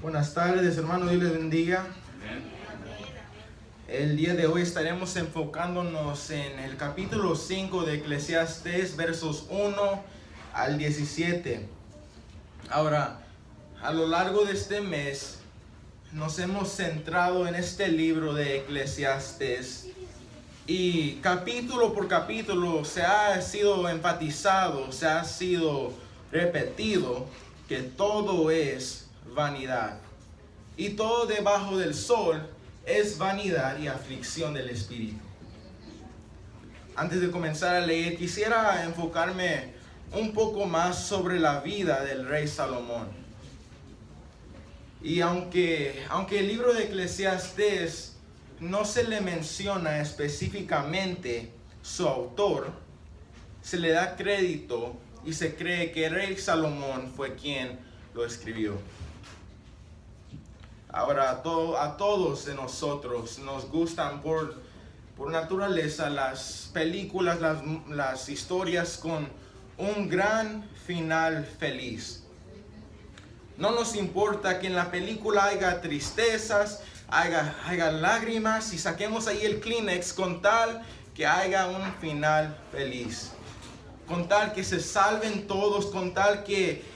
Buenas tardes, hermano, Dios les bendiga. Amén. El día de hoy estaremos enfocándonos en el capítulo 5 de Eclesiastés, versos 1 al 17. Ahora, a lo largo de este mes, nos hemos centrado en este libro de Eclesiastés y capítulo por capítulo se ha sido enfatizado, se ha sido repetido que todo es vanidad. Y todo debajo del sol es vanidad y aflicción del espíritu. Antes de comenzar a leer, quisiera enfocarme un poco más sobre la vida del rey Salomón. Y aunque el libro de Eclesiastés no se le menciona específicamente su autor, se le da crédito y se cree que el rey Salomón fue quien lo escribió. Ahora, a todos de nosotros nos gustan por naturaleza las películas, las historias con un gran final feliz. No nos importa que en la película haya tristezas, haya lágrimas y saquemos ahí el Kleenex con tal que haya un final feliz. Con tal que se salven todos, con tal que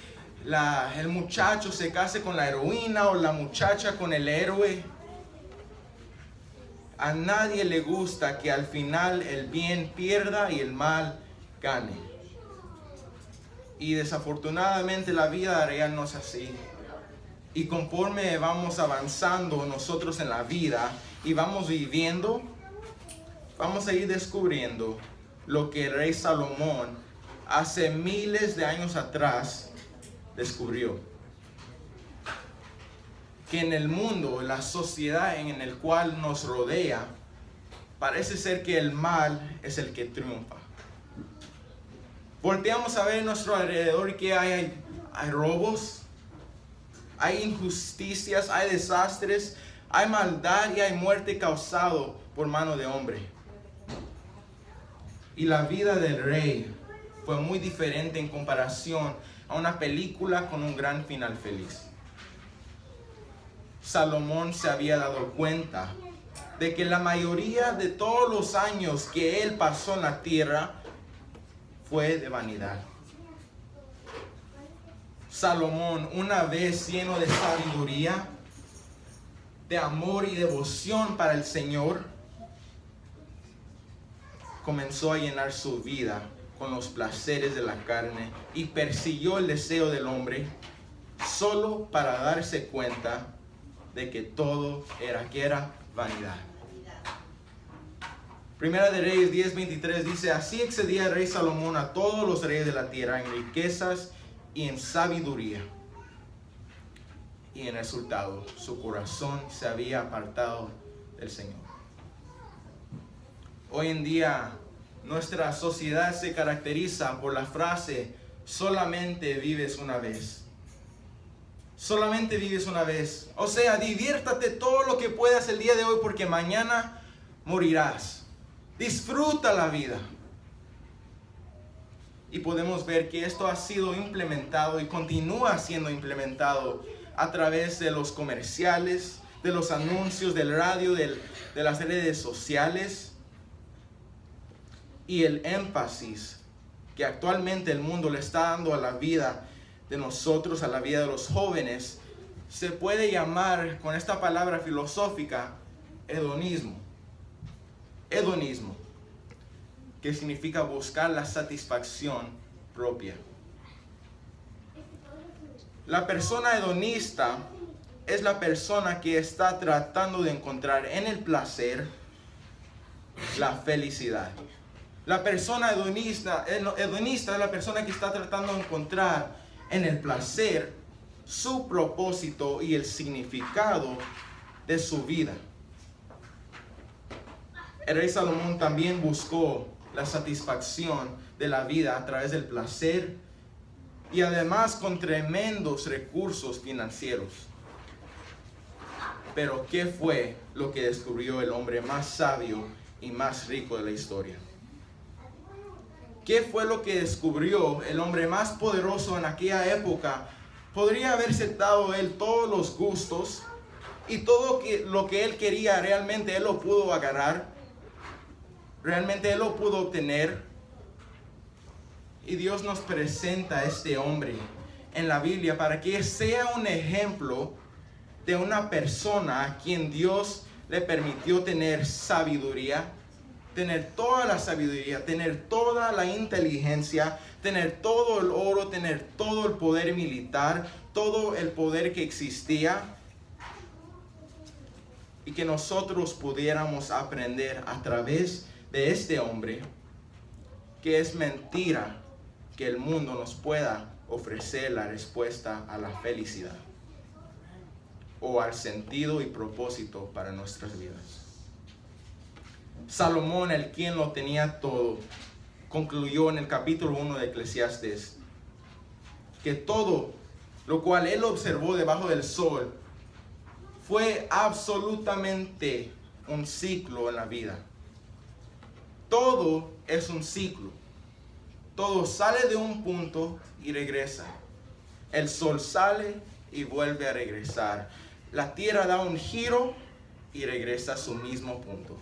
el muchacho se case con la heroína o la muchacha con el héroe. A nadie le gusta que al final el bien pierda y el mal gane. Y desafortunadamente la vida real no es así. Y conforme vamos avanzando nosotros en la vida y vamos viviendo, vamos a ir descubriendo lo que el rey Salomón hace miles de años atrás descubrió. Que en el mundo, en la sociedad en el cual nos rodea, parece ser que el mal es el que triunfa. Volteamos a ver a nuestro alrededor que hay robos, hay injusticias, hay desastres, hay maldad y hay muerte causado por mano de hombre. Y la vida del rey fue muy diferente en comparación a una película con un gran final feliz. Salomón se había dado cuenta de que la mayoría de todos los años que él pasó en la tierra fue de vanidad. Salomón, una vez lleno de sabiduría, de amor y devoción para el Señor, comenzó a llenar su vida con los placeres de la carne y persiguió el deseo del hombre solo para darse cuenta de que todo era vanidad. Primera de Reyes 10:23 dice: así excedía el rey Salomón a todos los reyes de la tierra en riquezas y en sabiduría. Y en resultado, su corazón se había apartado del Señor. Hoy en día, nuestra sociedad se caracteriza por la frase: solamente vives una vez. Solamente vives una vez. O sea, diviértate todo lo que puedas el día de hoy porque mañana morirás. Disfruta la vida. Y podemos ver que esto ha sido implementado y continúa siendo implementado a través de los comerciales, de los anuncios, del radio, de las redes sociales. Y el énfasis que actualmente el mundo le está dando a la vida de nosotros, a la vida de los jóvenes, se puede llamar con esta palabra filosófica hedonismo. Hedonismo, que significa buscar la satisfacción propia. La persona hedonista es la persona que está tratando de encontrar en el placer la felicidad. La persona hedonista es la persona que está tratando de encontrar en el placer su propósito y el significado de su vida. El rey Salomón también buscó la satisfacción de la vida a través del placer y además con tremendos recursos financieros. Pero ¿qué fue lo que descubrió el hombre más sabio y más rico de la historia? ¿Qué fue lo que descubrió el hombre más poderoso en aquella época podría haberse dado él todos los gustos y todo lo que él quería realmente él lo pudo agarrar, realmente él lo pudo obtener. Y Dios nos presenta a este hombre en la Biblia para que sea un ejemplo de una persona a quien Dios le permitió tener sabiduría, tener toda la sabiduría, tener toda la inteligencia, tener todo el oro, tener todo el poder militar, todo el poder que existía, y que nosotros pudiéramos aprender a través de este hombre que es mentira que el mundo nos pueda ofrecer la respuesta a la felicidad o al sentido y propósito para nuestras vidas. Salomón, el quien lo tenía todo, concluyó en el capítulo 1 de Eclesiastes que todo lo cual él observó debajo del sol fue absolutamente un ciclo en la vida. Todo es un ciclo. Todo sale de un punto y regresa. El sol sale y vuelve a regresar. La tierra da un giro y regresa a su mismo punto.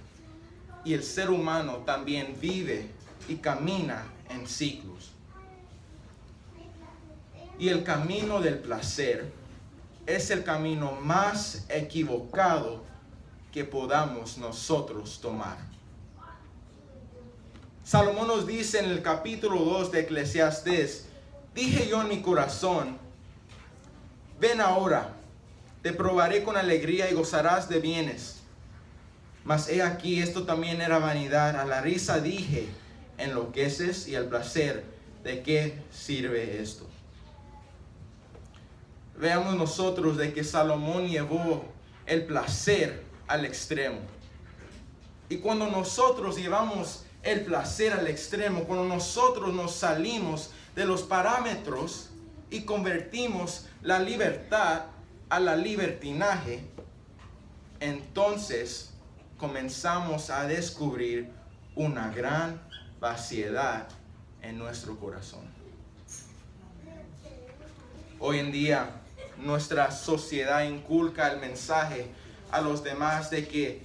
Y el ser humano también vive y camina en ciclos. Y el camino del placer es el camino más equivocado que podamos nosotros tomar. Salomón nos dice en el capítulo 2 de Eclesiastes: dije yo en mi corazón, ven ahora, te probaré con alegría y gozarás de bienes. Mas he aquí, esto también era vanidad. A la risa dije, enloqueces, y al placer, ¿de qué sirve esto? Veamos nosotros de que Salomón llevó el placer al extremo. Y cuando nosotros llevamos el placer al extremo, cuando nosotros nos salimos de los parámetros y convertimos la libertad a la libertinaje, entonces comenzamos a descubrir una gran vaciedad en nuestro corazón. Hoy en día nuestra sociedad inculca el mensaje a los demás de que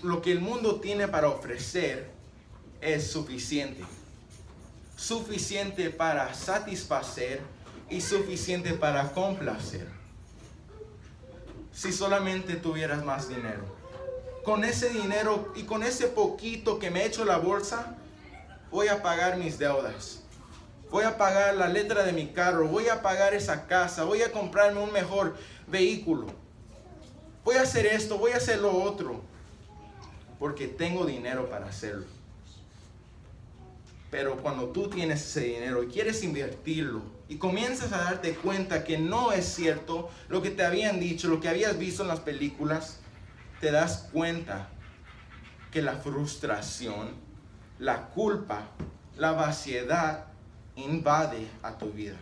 lo que el mundo tiene para ofrecer es suficiente. Suficiente para satisfacer y suficiente para complacer. Si solamente tuvieras más dinero. Con ese dinero y con ese poquito que me echo la bolsa, voy a pagar mis deudas. Voy a pagar la letra de mi carro, voy a pagar esa casa, voy a comprarme un mejor vehículo. Voy a hacer esto, voy a hacer lo otro, porque tengo dinero para hacerlo. Pero cuando tú tienes ese dinero y quieres invertirlo y comienzas a darte cuenta que no es cierto lo que te habían dicho, lo que habías visto en las películas, te das cuenta que la frustración, la culpa, la vaciedad invade a tu vida.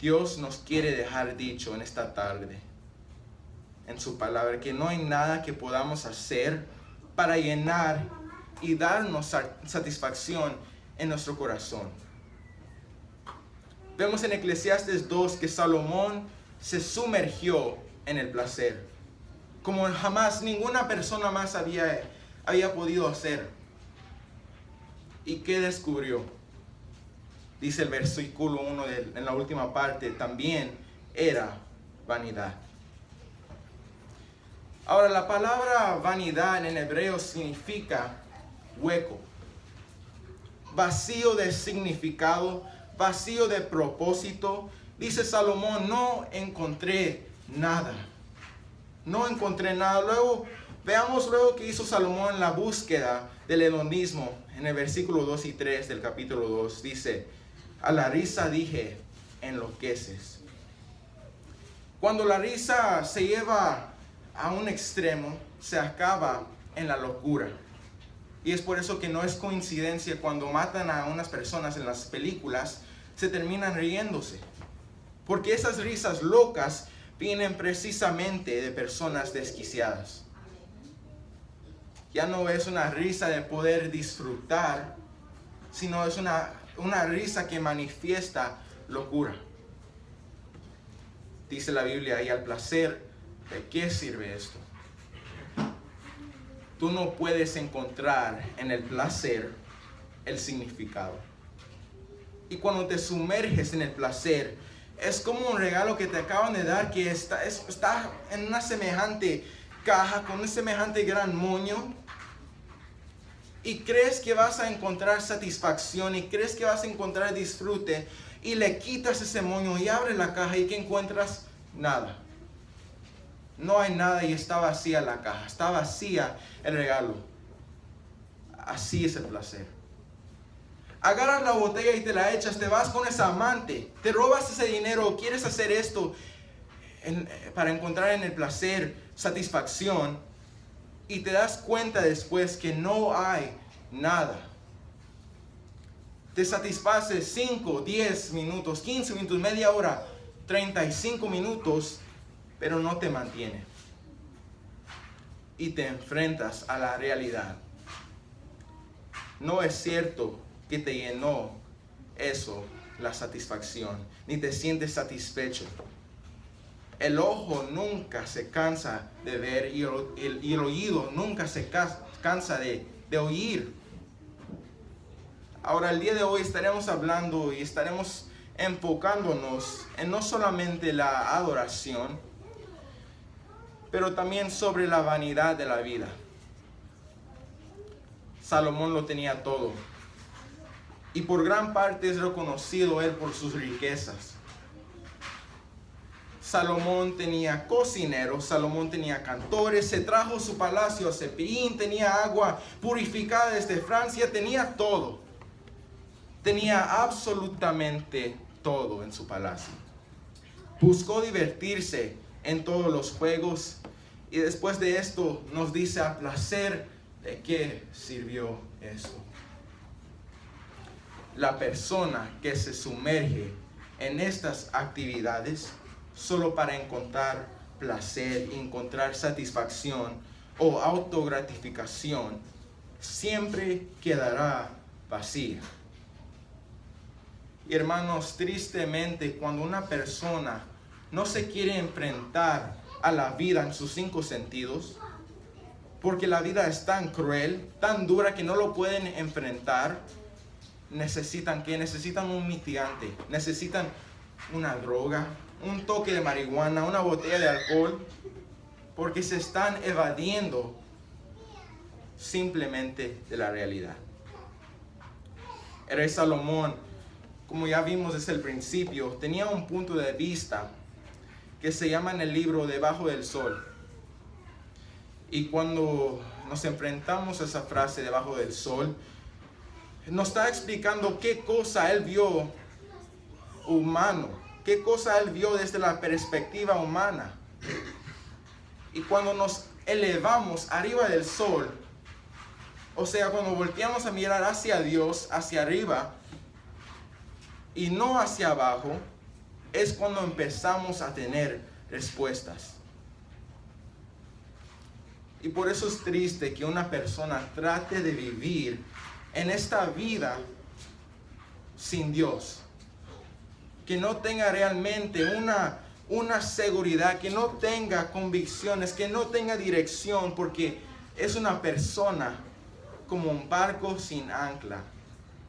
Dios nos quiere dejar dicho en esta tarde, en su palabra, que no hay nada que podamos hacer para llenar y darnos satisfacción en nuestro corazón. Vemos en Eclesiastes 2 que Salomón se sumergió en el placer, como jamás ninguna persona más había podido hacer. ¿Y qué descubrió? Dice el versículo 1 en la última parte, también era vanidad. Ahora, la palabra vanidad en hebreo significa hueco, vacío de significado, vacío de propósito. Dice Salomón, no encontré nada. No encontré nada. Veamos qué hizo Salomón en la búsqueda del hedonismo. En el versículo 2 y 3 del capítulo 2 dice, a la risa dije, enloqueces. Cuando la risa se lleva a un extremo, se acaba en la locura. Y es por eso que no es coincidencia cuando matan a unas personas en las películas, se terminan riéndose. Porque esas risas locas vienen precisamente de personas desquiciadas. Ya no es una risa de poder disfrutar, sino es una risa que manifiesta locura. Dice la Biblia, y al placer, ¿de qué sirve esto? Tú no puedes encontrar en el placer el significado. Y cuando te sumerges en el placer, es como un regalo que te acaban de dar, que está en una semejante caja, con un semejante gran moño. Y crees que vas a encontrar satisfacción, y crees que vas a encontrar disfrute, y le quitas ese moño y abres la caja, y ¿qué encuentras? Nada. No hay nada, y está vacía la caja, está vacía el regalo. Así es el placer. Agarras la botella y te la echas, te vas con esa amante, te robas ese dinero, quieres hacer esto para encontrar en el placer satisfacción, y te das cuenta después que no hay nada. Te satisface 5, 10 minutos, 15 minutos, media hora, 35 minutos, pero no te mantiene. Y te enfrentas a la realidad. No es cierto que te llenó eso, la satisfacción, ni te sientes satisfecho. El ojo nunca se cansa de ver, y el oído nunca se cansa de oír. Ahora, el día de hoy estaremos hablando y estaremos enfocándonos en no solamente la adoración, pero también sobre la vanidad de la vida. Salomón lo tenía todo, y por gran parte es reconocido él por sus riquezas. Salomón tenía cocineros, Salomón tenía cantores, se trajo su palacio a Cepillín, tenía agua purificada desde Francia, tenía todo. Tenía absolutamente todo en su palacio. Buscó divertirse en todos los juegos, y después de esto nos dice: a placer, ¿de qué sirvió esto? La persona que se sumerge en estas actividades solo para encontrar placer, encontrar satisfacción o autogratificación, siempre quedará vacía. Y hermanos, tristemente, cuando una persona no se quiere enfrentar a la vida en sus 5 sentidos, porque la vida es tan cruel, tan dura, que no lo pueden enfrentar, necesitan un mitigante, necesitan una droga, un toque de marihuana, una botella de alcohol, porque se están evadiendo simplemente de la realidad. El rey Salomón, como ya vimos desde el principio, tenía un punto de vista que se llama en el libro Debajo del Sol. Y cuando nos enfrentamos a esa frase, debajo del sol, nos está explicando qué cosa él vio humano, qué cosa él vio desde la perspectiva humana. Y cuando nos elevamos arriba del sol, o sea, cuando volteamos a mirar hacia Dios, hacia arriba, y no hacia abajo, es cuando empezamos a tener respuestas. Y por eso es triste que una persona trate de vivir en esta vida sin Dios, que no tenga realmente una seguridad, que no tenga convicciones, que no tenga dirección, porque es una persona como un barco sin ancla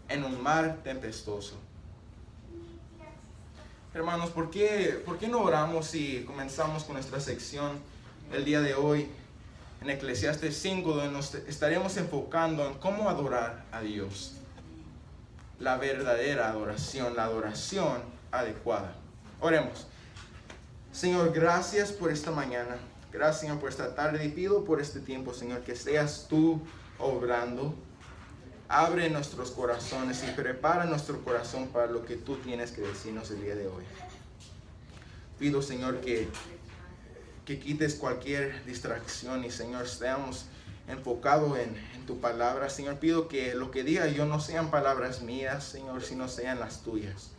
en un mar tempestuoso. Hermanos, ¿por qué no oramos y comenzamos con nuestra sección el día de hoy en Eclesiastes 5, donde nos estaremos enfocando en cómo adorar a Dios? La verdadera adoración, la adoración adecuada. Oremos. Señor, gracias por esta mañana. Gracias, Señor, por esta tarde, y pido por este tiempo, Señor, que seas tú obrando. Abre nuestros corazones y prepara nuestro corazón para lo que tú tienes que decirnos el día de hoy. Pido, Señor, que quites cualquier distracción y, Señor, seamos enfocados en tu palabra. Señor, pido que lo que diga yo no sean palabras mías, Señor, sino sean las tuyas.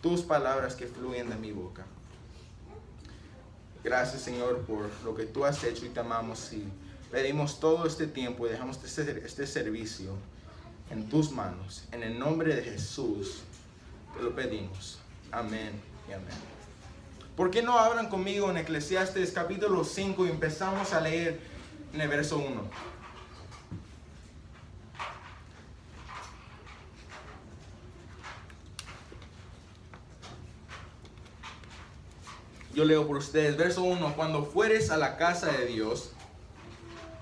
Tus palabras que fluyen de mi boca. Gracias, Señor, por lo que tú has hecho, y te amamos y pedimos todo este tiempo y dejamos este servicio en tus manos. En el nombre de Jesús te lo pedimos. Amén y amén. ¿Por qué no abran conmigo en Eclesiastes capítulo 5 y empezamos a leer en el verso 1? Yo leo por ustedes, verso 1. Cuando fueres a la casa de Dios,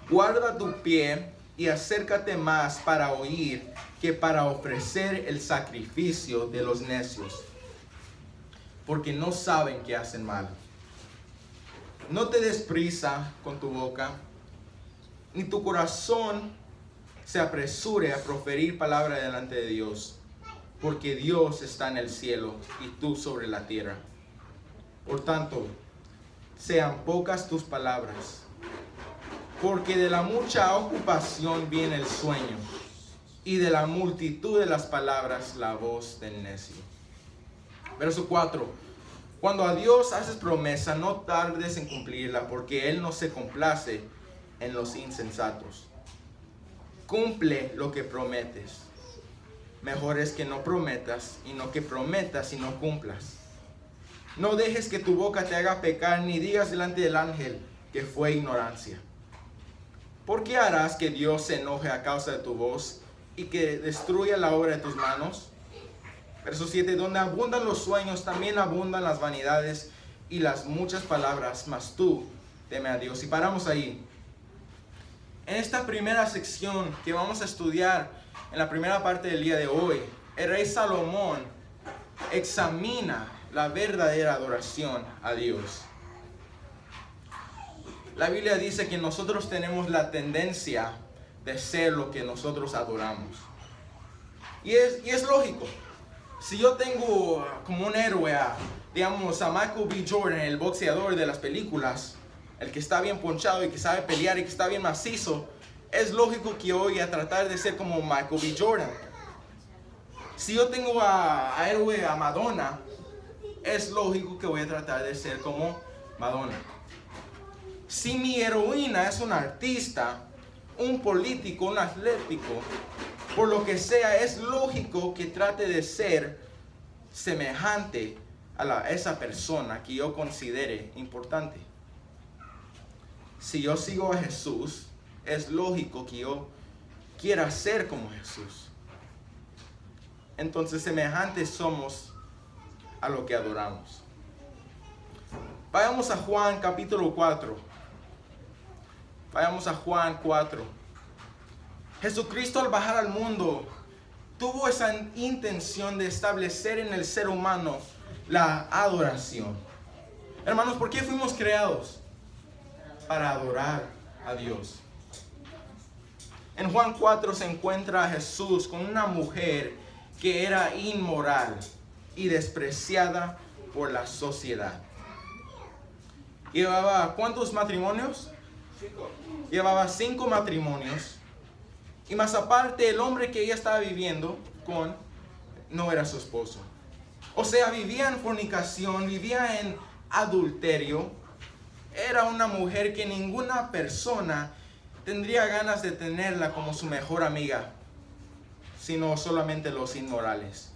guarda tu pie y acércate más para oír que para ofrecer el sacrificio de los necios, porque no saben que hacen mal. No te des prisa con tu boca, ni tu corazón se apresure a proferir palabra delante de Dios, porque Dios está en el cielo y tú sobre la tierra. Por tanto, sean pocas tus palabras, porque de la mucha ocupación viene el sueño, y de la multitud de las palabras la voz del necio. Verso 4. Cuando a Dios haces promesa, no tardes en cumplirla, porque Él no se complace en los insensatos. Cumple lo que prometes. Mejor es que no prometas, y no que prometas y no cumplas. No dejes que tu boca te haga pecar, ni digas delante del ángel que fue ignorancia. ¿Por qué harás que Dios se enoje a causa de tu voz y que destruya la obra de tus manos? Verso 7. Donde abundan los sueños, también abundan las vanidades y las muchas palabras, mas tú teme a Dios. Y paramos ahí. En esta primera sección que vamos a estudiar en la primera parte del día de hoy, el rey Salomón examina la verdadera adoración a Dios. La Biblia dice que nosotros tenemos la tendencia de ser lo que nosotros adoramos. Y es lógico. Si yo tengo como un héroe digamos a Michael B. Jordan, el boxeador de las películas, el que está bien ponchado y que sabe pelear y que está bien macizo, es lógico que yo voy a tratar de ser como Michael B. Jordan. Si yo tengo a Madonna, es lógico que voy a tratar de ser como Madonna. Si mi heroína es un artista, un político, un atlético, por lo que sea, es lógico que trate de ser semejante a esa persona que yo considere importante. Si yo sigo a Jesús, es lógico que yo quiera ser como Jesús. Entonces, semejantes somos a lo que adoramos. Vayamos a Juan capítulo 4. Vayamos a Juan 4. Jesucristo al bajar al mundo tuvo esa intención de establecer en el ser humano la adoración. Hermanos, ¿por qué fuimos creados? Para adorar a Dios. En Juan 4 se encuentra a Jesús con una mujer que era inmoral y despreciada por la sociedad. Llevaba ¿cuántos matrimonios? 5. Llevaba 5 matrimonios. Y más aparte, el hombre que ella estaba viviendo con no era su esposo. O sea, vivía en fornicación, vivía en adulterio. Era una mujer que ninguna persona tendría ganas de tenerla como su mejor amiga, sino solamente los inmorales.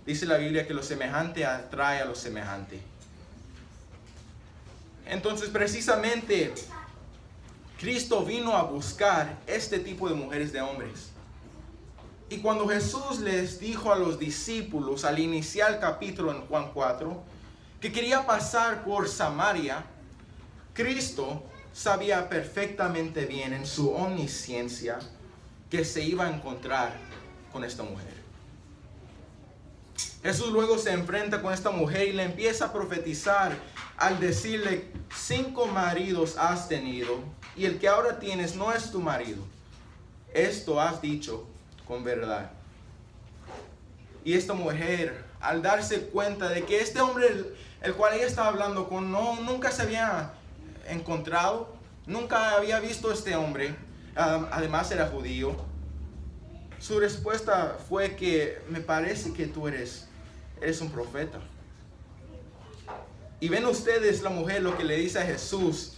Dice la Biblia que lo semejante atrae a lo semejante. Entonces, precisamente, Cristo vino a buscar este tipo de mujeres, de hombres. Y cuando Jesús les dijo a los discípulos al iniciar el capítulo en Juan 4 que quería pasar por Samaria, Cristo sabía perfectamente bien en su omnisciencia que se iba a encontrar con esta mujer. Jesús luego se enfrenta con esta mujer y le empieza a profetizar al decirle: 5 maridos has tenido y el que ahora tienes no es tu marido. Esto has dicho con verdad. Y esta mujer, al darse cuenta de que este hombre, el cual ella estaba hablando con, nunca se había encontrado, nunca había visto a este hombre, además era judío, su respuesta fue que me parece que tú eres un profeta. Y ven ustedes la mujer lo que le dice a Jesús,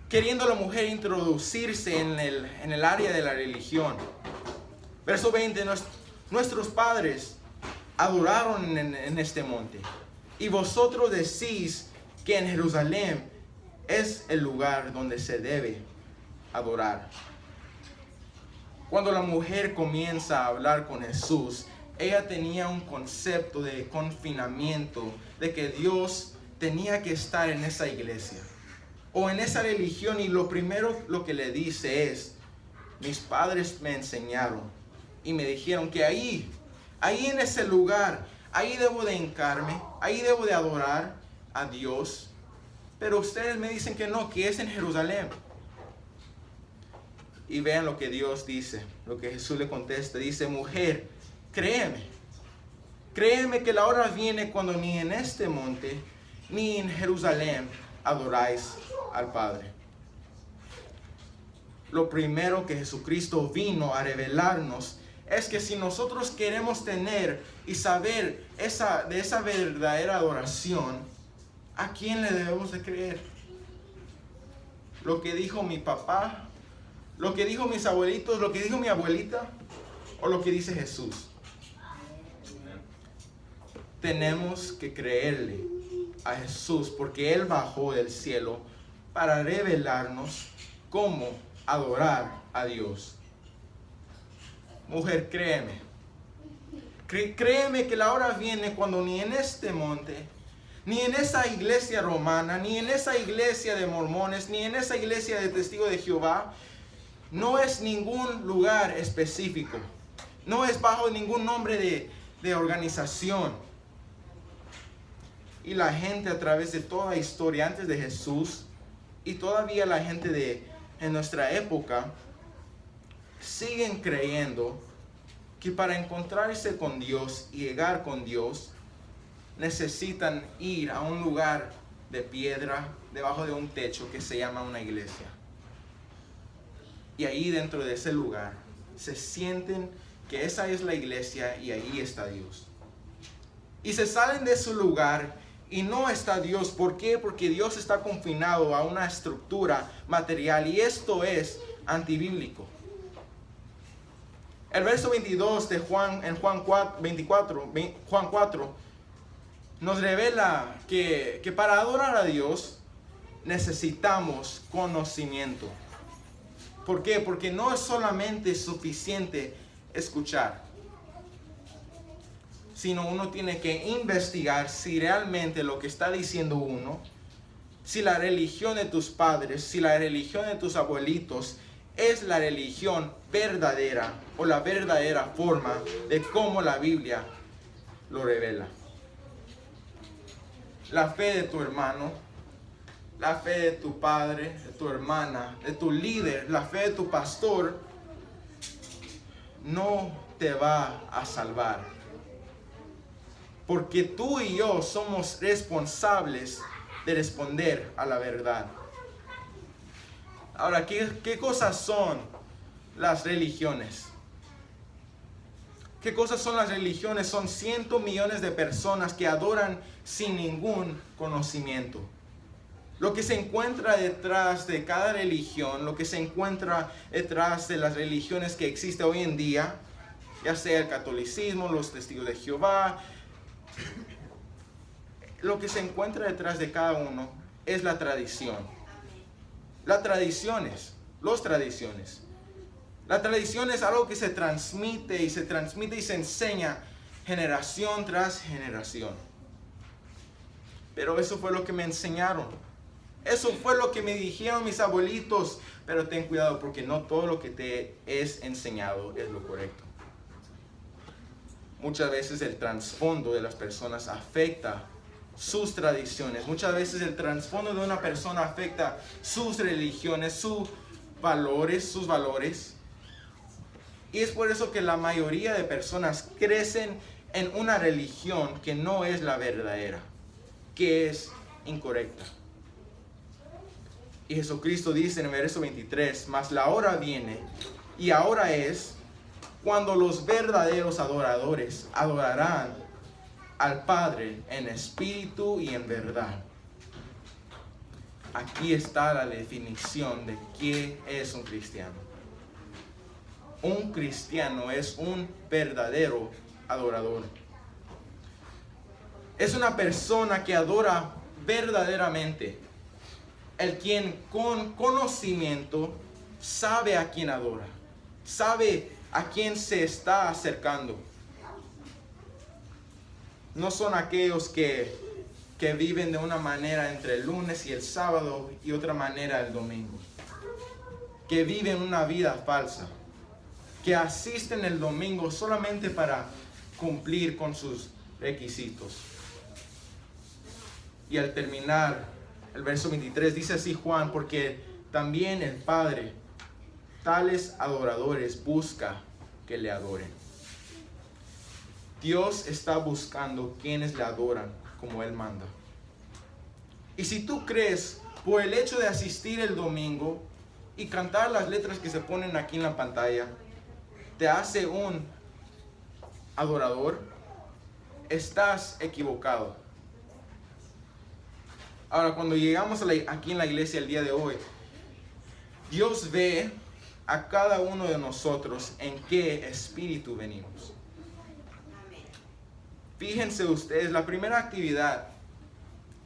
queriendo la mujer introducirse en el área de la religión. Verso 20, nuestros padres adoraron en este monte. Y vosotros decís que en Jerusalén es el lugar donde se debe adorar. Cuando la mujer comienza a hablar con Jesús, ella tenía un concepto de confinamiento, de que Dios tenía que estar en esa iglesia o en esa religión, y lo primero lo que le dice es: mis padres me enseñaron y me dijeron que ahí en ese lugar, ahí debo de hincarme, ahí debo de adorar a Dios, pero ustedes me dicen que no, que es en Jerusalén. Y vean lo que Dios dice, lo que Jesús le contesta. Dice: mujer, créeme que la hora viene cuando ni en este monte ni en Jerusalén adoráis al Padre. Lo primero que Jesucristo vino a revelarnos es que si nosotros queremos tener y saber de esa verdadera adoración, ¿a quién le debemos de creer? Lo que dijo mi papá, lo que dijo mis abuelitos, lo que dijo mi abuelita, o lo que dice Jesús. Tenemos que creerle a Jesús, porque Él bajó del cielo para revelarnos cómo adorar a Dios. Mujer, créeme. Créeme que la hora viene cuando ni en este monte, ni en esa iglesia romana, ni en esa iglesia de mormones, ni en esa iglesia de testigos de Jehová, no es ningún lugar específico. No es bajo ningún nombre de organización. Y la gente a través de toda la historia antes de Jesús, y todavía la gente en nuestra época, siguen creyendo que para encontrarse con Dios y llegar con Dios, necesitan ir a un lugar de piedra, debajo de un techo que se llama una iglesia. Y ahí dentro de ese lugar se sienten que esa es la iglesia y ahí está Dios. Y se salen de su lugar y no está Dios. ¿Por qué? Porque Dios está confinado a una estructura material, y esto es antibíblico. El verso 22 de Juan 4 nos revela que para adorar a Dios necesitamos conocimiento. ¿Por qué? Porque no es solamente suficiente escuchar, sino uno tiene que investigar si realmente lo que está diciendo uno, si la religión de tus padres, si la religión de tus abuelitos es la religión verdadera o la verdadera forma de cómo la Biblia lo revela. La fe de tu hermano, la fe de tu padre, de tu hermana, de tu líder, la fe de tu pastor, no te va a salvar. Porque tú y yo somos responsables de responder a la verdad. Ahora, ¿qué cosas son las religiones? ¿Qué cosas son las religiones? Son 100 millones de personas que adoran sin ningún conocimiento. Lo que se encuentra detrás de cada religión, lo que se encuentra detrás de las religiones que existen hoy en día, ya sea el catolicismo, los testigos de Jehová, lo que se encuentra detrás de cada uno es la tradición. Las tradiciones. La tradición es algo que se transmite y se enseña generación tras generación. Pero eso fue lo que me enseñaron. Eso fue lo que me dijeron mis abuelitos. Pero ten cuidado, porque no todo lo que te es enseñado es lo correcto. Muchas veces el trasfondo de las personas afecta sus tradiciones. Muchas veces el trasfondo de una persona afecta sus religiones, sus valores. Y es por eso que la mayoría de personas crecen en una religión que no es la verdadera, que es incorrecta. Y Jesucristo dice en el verso 23, mas la hora viene, y ahora es, cuando los verdaderos adoradores adorarán al Padre en espíritu y en verdad. Aquí está la definición de qué es un cristiano. Un cristiano es un verdadero adorador. Es una persona que adora verdaderamente. El quien con conocimiento sabe a quién adora. Sabe a quién se está acercando. No son aquellos que viven de una manera entre el lunes y el sábado y otra manera el domingo. Que viven una vida falsa. Que asisten el domingo solamente para cumplir con sus requisitos. Y al terminar el verso 23 dice así Juan: porque también el Padre tales adoradores busca que le adoren. Dios está buscando quienes le adoran como Él manda. Y si tú crees por el hecho de asistir el domingo y cantar las letras que se ponen aquí en la pantalla te hace un adorador, estás equivocado. Ahora, cuando llegamos aquí en la iglesia el día de hoy, Dios ve a cada uno de nosotros en qué espíritu venimos. Fíjense ustedes, la primera actividad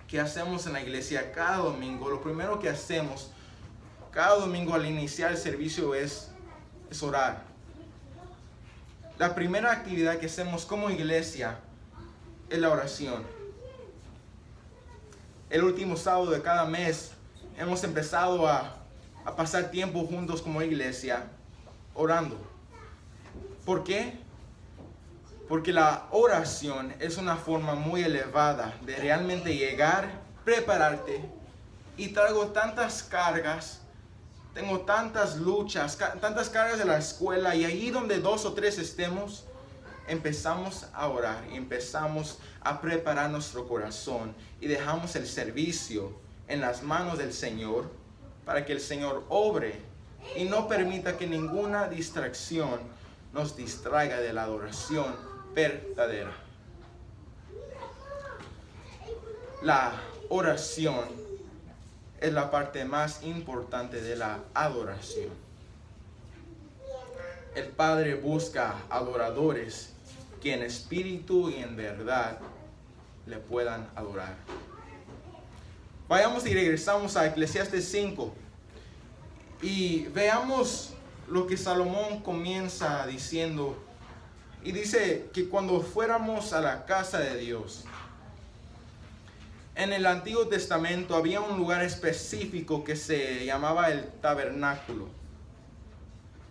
que hacemos en la iglesia cada domingo, lo primero que hacemos cada domingo al iniciar el servicio es orar. La primera actividad que hacemos como iglesia es la oración. El último sábado de cada mes hemos empezado a pasar tiempo juntos como iglesia orando. ¿Por qué? Porque la oración es una forma muy elevada de realmente llegar, prepararte. Y traigo tantas cargas, tengo tantas luchas, tantas cargas de la escuela, y allí donde 2 o 3 estemos, empezamos a orar y empezamos a preparar nuestro corazón y dejamos el servicio en las manos del Señor para que el Señor obre y no permita que ninguna distracción nos distraiga de la adoración verdadera. La oración es la parte más importante de la adoración. El Padre busca adoradores que en espíritu y en verdad le puedan adorar. Vayamos y regresamos a Eclesiastes 5 y veamos lo que Salomón comienza diciendo. Y dice que cuando fuéramos a la casa de Dios, en el Antiguo Testamento había un lugar específico que se llamaba el tabernáculo.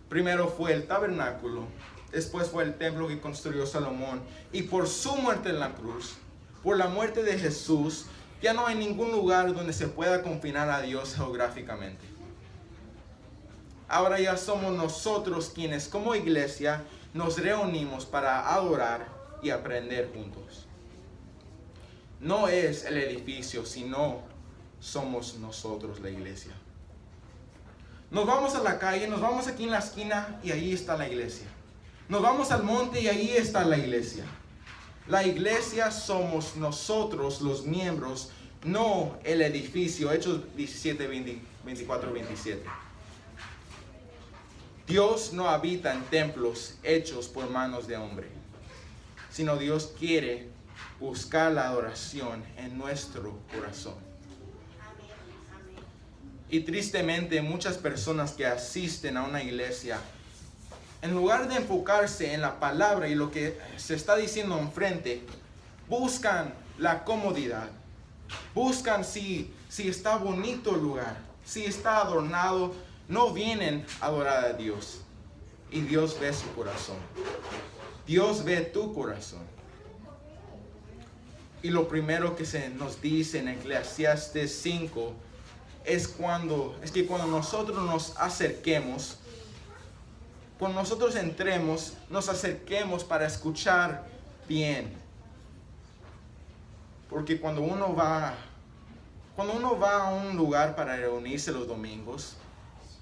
Primero fue el tabernáculo, después fue el templo que construyó Salomón. Y por su muerte en la cruz, por la muerte de Jesús, ya no hay ningún lugar donde se pueda confinar a Dios geográficamente. Ahora ya somos nosotros quienes como iglesia nos reunimos para adorar y aprender juntos. No es el edificio, sino somos nosotros la iglesia. Nos vamos a la calle, nos vamos aquí en la esquina y ahí está la iglesia. Nos vamos al monte y ahí está la iglesia. La iglesia somos nosotros los miembros, no el edificio. Hechos 17, 24, 27. Dios no habita en templos hechos por manos de hombre, sino Dios quiere buscar la adoración en nuestro corazón. Y tristemente muchas personas que asisten a una iglesia, en lugar de enfocarse en la palabra y lo que se está diciendo enfrente, buscan la comodidad. Buscan si está bonito el lugar, si está adornado. No vienen a adorar a Dios. Y Dios ve su corazón. Dios ve tu corazón. Y lo primero que se nos dice en Eclesiastes 5 es que cuando nosotros nos acerquemos, cuando nosotros entremos, nos acerquemos para escuchar bien. Porque cuando uno va a un lugar para reunirse los domingos,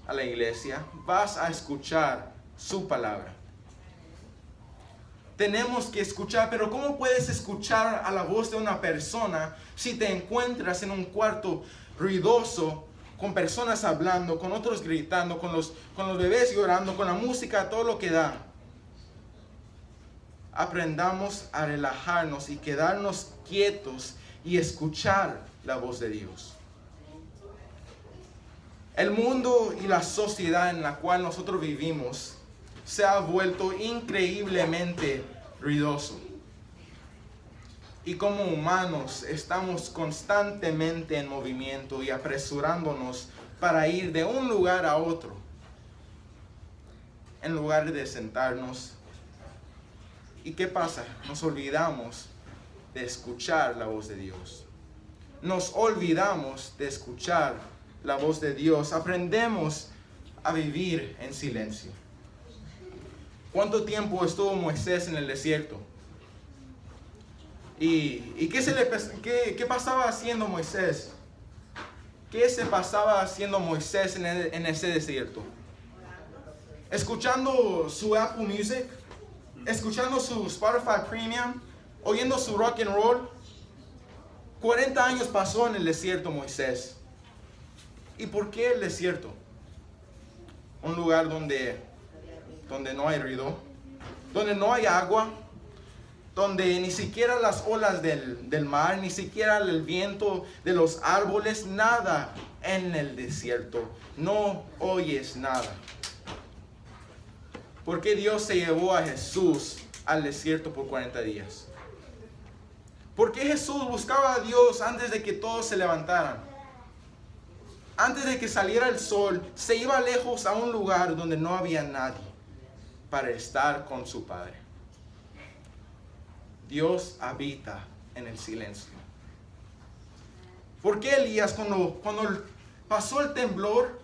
a la iglesia, vas a escuchar su palabra. Tenemos que escuchar, pero ¿cómo puedes escuchar a la voz de una persona si te encuentras en un cuarto ruidoso, con personas hablando, con otros gritando, con los bebés llorando, con la música, todo lo que da? aprendamos a relajarnos y quedarnos quietos y escuchar la voz de Dios. El mundo y la sociedad en la cual nosotros vivimos se ha vuelto increíblemente ruidoso. Y como humanos estamos constantemente en movimiento y apresurándonos para ir de un lugar a otro, en lugar de sentarnos. ¿Y qué pasa? Nos olvidamos de escuchar la voz de Dios. Nos olvidamos de escuchar la voz de Dios. Aprendemos a vivir en silencio. ¿Cuánto tiempo estuvo Moisés en el desierto? ¿Y qué pasaba haciendo Moisés? ¿Qué se pasaba haciendo Moisés en ese desierto? Escuchando su Apple Music, escuchando su Spotify Premium, oyendo su rock and roll. 40 años pasó en el desierto Moisés. ¿Y por qué el desierto? Un lugar donde no hay ruido, donde no hay agua, donde ni siquiera las olas del mar, ni siquiera el viento de los árboles, nada en el desierto. No oyes nada. ¿Por qué Dios se llevó a Jesús al desierto por 40 días? ¿Por qué Jesús buscaba a Dios antes de que todos se levantaran? Antes de que saliera el sol, se iba lejos a un lugar donde no había nadie para estar con su Padre. Dios habita en el silencio. ¿Por qué Elías cuando pasó el temblor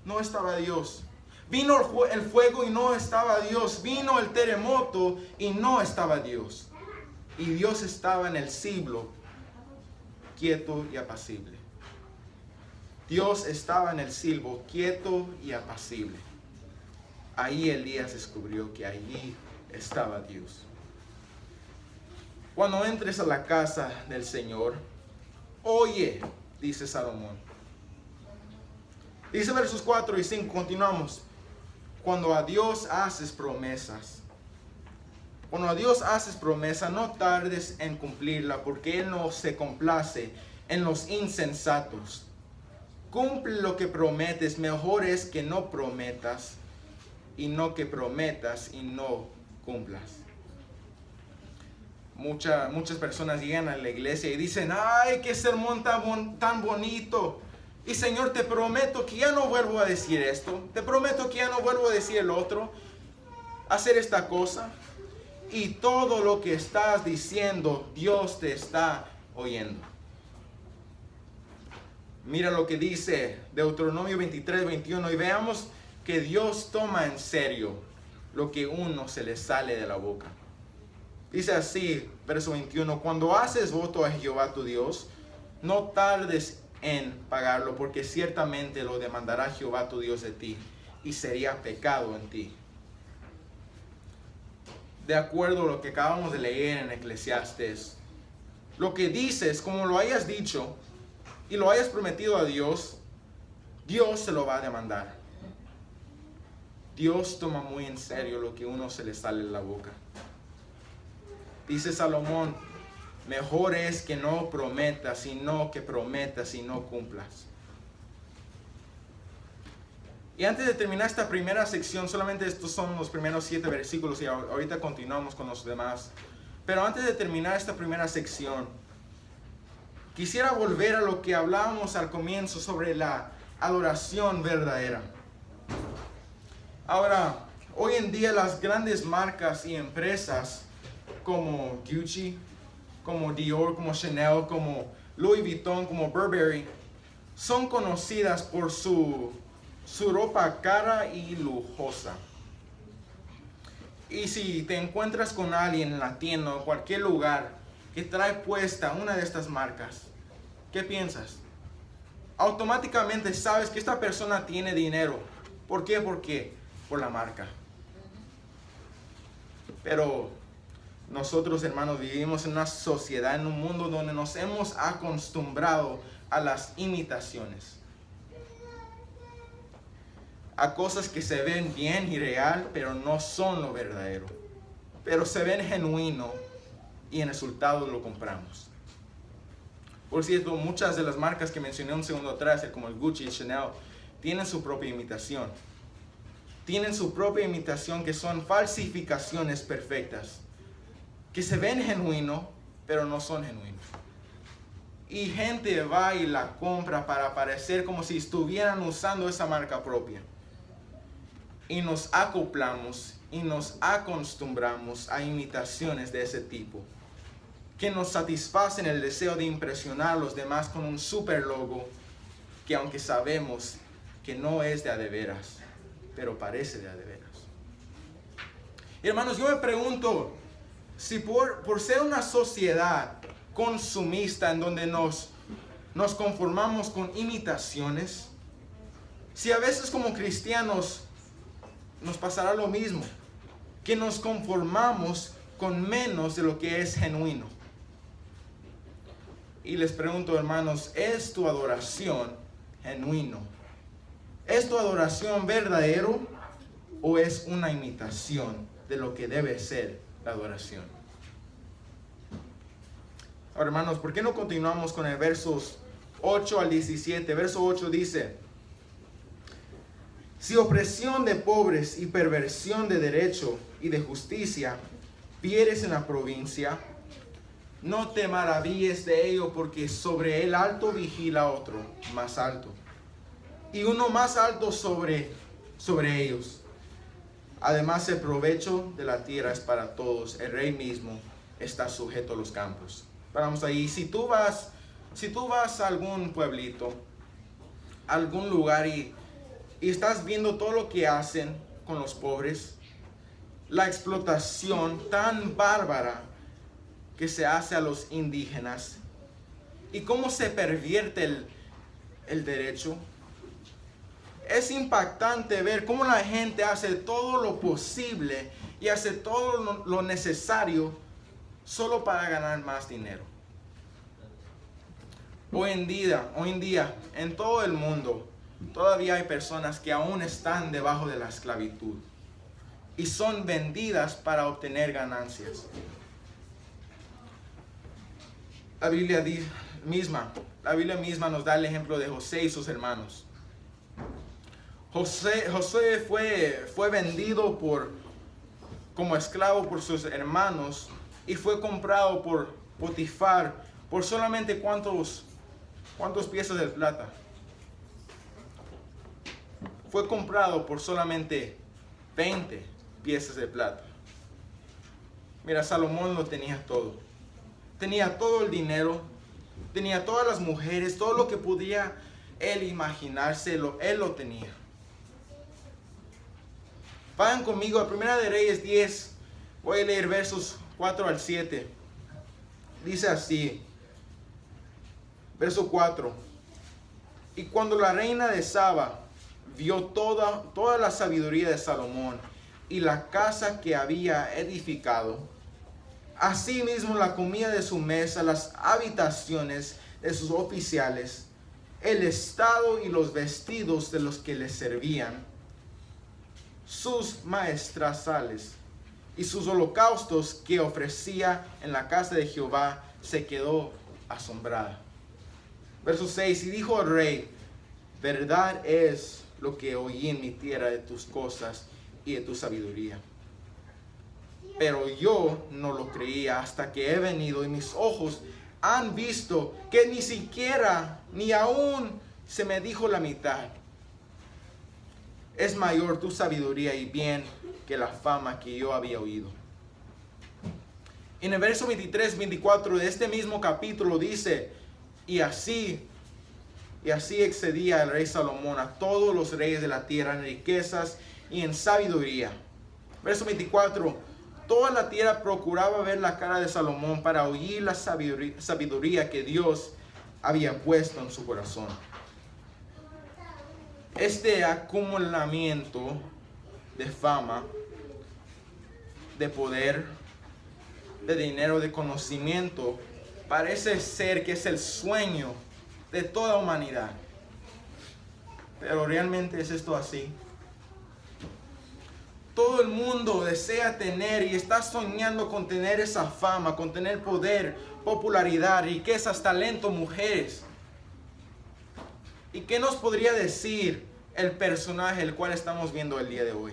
no estaba Dios? Vino el fuego y no estaba Dios. Vino el terremoto y no estaba Dios. Y Dios estaba en el silbo, quieto y apacible. Dios estaba en el silbo, quieto y apacible. Ahí Elías descubrió que allí estaba Dios. Cuando entres a la casa del Señor, oye, dice Salomón. Dice versos 4 y 5, continuamos. Cuando a Dios haces promesas, no tardes en cumplirla, porque Él no se complace en los insensatos. Cumple lo que prometes, mejor es que no prometas, y no que prometas y no cumplas. Muchas personas llegan a la iglesia y dicen, ¡ay, qué sermón tan bonito! Y Señor, te prometo que ya no vuelvo a decir esto. Te prometo que ya no vuelvo a decir el otro. Hacer esta cosa. Y todo lo que estás diciendo, Dios te está oyendo. Mira lo que dice Deuteronomio 23:21. Y veamos que Dios toma en serio lo que uno se le sale de la boca. Dice así, verso 21. Cuando haces voto a Jehová tu Dios, no tardes en pagarlo, porque ciertamente lo demandará Jehová tu Dios de ti, y sería pecado en ti. De acuerdo a lo que acabamos de leer en Eclesiastés, lo que dices, como lo hayas dicho y lo hayas prometido a Dios, Dios se lo va a demandar. Dios toma muy en serio lo que uno se le sale de la boca. Dice Salomón, mejor es que no prometas, sino que prometas y no cumplas. Y antes de terminar esta primera sección, solamente estos son los primeros 7 versículos y ahorita continuamos con los demás. Pero antes de terminar esta primera sección, quisiera volver a lo que hablábamos al comienzo sobre la adoración verdadera. Ahora, hoy en día las grandes marcas y empresas como Gucci, como Dior, como Chanel, como Louis Vuitton, como Burberry, son conocidas por su ropa cara y lujosa. Y si te encuentras con alguien en la tienda o en cualquier lugar que trae puesta una de estas marcas, ¿qué piensas? Automáticamente sabes que esta persona tiene dinero. ¿Por qué? Por la marca. Pero nosotros, hermanos, vivimos en una sociedad, en un mundo donde nos hemos acostumbrado a las imitaciones. A cosas que se ven bien y real, pero no son lo verdadero. pero se ven genuino y en resultado lo compramos. Por cierto, muchas de las marcas que mencioné un segundo atrás, como el Gucci y Chanel, tienen su propia imitación. Tienen su propia imitación, que son falsificaciones perfectas, que se ven genuinos, pero no son genuinos. Y gente va y la compra para parecer como si estuvieran usando esa marca propia. Y nos acoplamos y nos acostumbramos a imitaciones de ese tipo, que nos satisfacen el deseo de impresionar a los demás con un super logo, que aunque sabemos que no es de a de veras, pero parece de a de veras. Y hermanos, yo me pregunto, si por ser una sociedad consumista en donde nos conformamos con imitaciones, si a veces como cristianos nos pasará lo mismo, que nos conformamos con menos de lo que es genuino. Y les pregunto, hermanos, ¿es tu adoración genuino? ¿Es tu adoración verdadero o es una imitación de lo que debe ser la adoración? Ahora, hermanos, ¿por qué no continuamos con el versos 8 al 17? Verso 8 dice: si opresión de pobres y perversión de derecho y de justicia vieres en la provincia, no te maravilles de ello, porque sobre el alto vigila otro más alto, y uno más alto sobre ellos. Además, el provecho de la tierra es para todos. El rey mismo está sujeto a los campos. Vamos ahí. Si tú vas a algún pueblito, algún lugar y estás viendo todo lo que hacen con los pobres, la explotación tan bárbara que se hace a los indígenas y cómo se pervierte el derecho, es impactante ver cómo la gente hace todo lo posible y hace todo lo necesario solo para ganar más dinero. Hoy en día, en todo el mundo, todavía hay personas que aún están debajo de la esclavitud y son vendidas para obtener ganancias. La Biblia misma nos da el ejemplo de José y sus hermanos. José fue vendido como esclavo por sus hermanos y fue comprado por Potifar por solamente ¿cuántos piezas de plata? Fue comprado por solamente 20 piezas de plata. Mira, Salomón lo tenía todo. Tenía todo el dinero, tenía todas las mujeres, todo lo que podía él imaginarse, él lo tenía. Vayan conmigo a Primera de Reyes 10. Voy a leer versos 4 al 7. Dice así. Verso 4. Y cuando la reina de Saba vio toda la sabiduría de Salomón y la casa que había edificado, asimismo la comida de su mesa, las habitaciones de sus oficiales, el estado y los vestidos de los que le servían, sus maestrasales y sus holocaustos que ofrecía en la casa de Jehová, se quedó asombrada. Verso 6. Y dijo el rey: verdad es lo que oí en mi tierra de tus cosas y de tu sabiduría. Pero yo no lo creía hasta que he venido y mis ojos han visto que ni siquiera, ni aún se me dijo la mitad. Es mayor tu sabiduría y bien que la fama que yo había oído. En el verso 23-24 de este mismo capítulo dice: y así excedía el rey Salomón a todos los reyes de la tierra en riquezas y en sabiduría. Verso 24. Toda la tierra procuraba ver la cara de Salomón para oír la sabiduría que Dios había puesto en su corazón. Este acumulamiento de fama, de poder, de dinero, de conocimiento, parece ser que es el sueño de toda humanidad. Pero ¿realmente es esto así? todo el mundo desea tener y está soñando con tener esa fama, con tener poder, popularidad, riquezas, talento, mujeres. ¿Y qué nos podría decir el personaje el cual estamos viendo el día de hoy?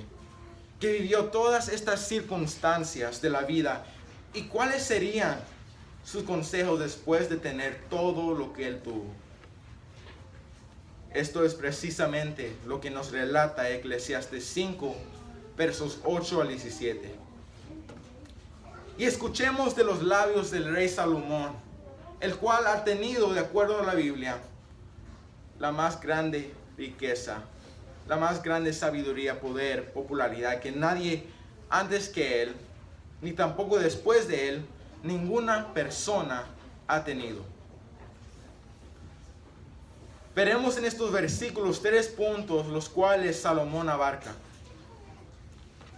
Que vivió todas estas circunstancias de la vida. ¿Y cuáles serían sus consejos después de tener todo lo que él tuvo? Esto es precisamente lo que nos relata Eclesiastes 5, versos 8 al 17. Y escuchemos de los labios del rey Salomón, el cual ha tenido, de acuerdo a la Biblia, la más grande riqueza, la más grande sabiduría, poder, popularidad, que nadie antes que él, ni tampoco después de él, ninguna persona ha tenido. Veremos en estos versículos 3 puntos los cuales Salomón abarca.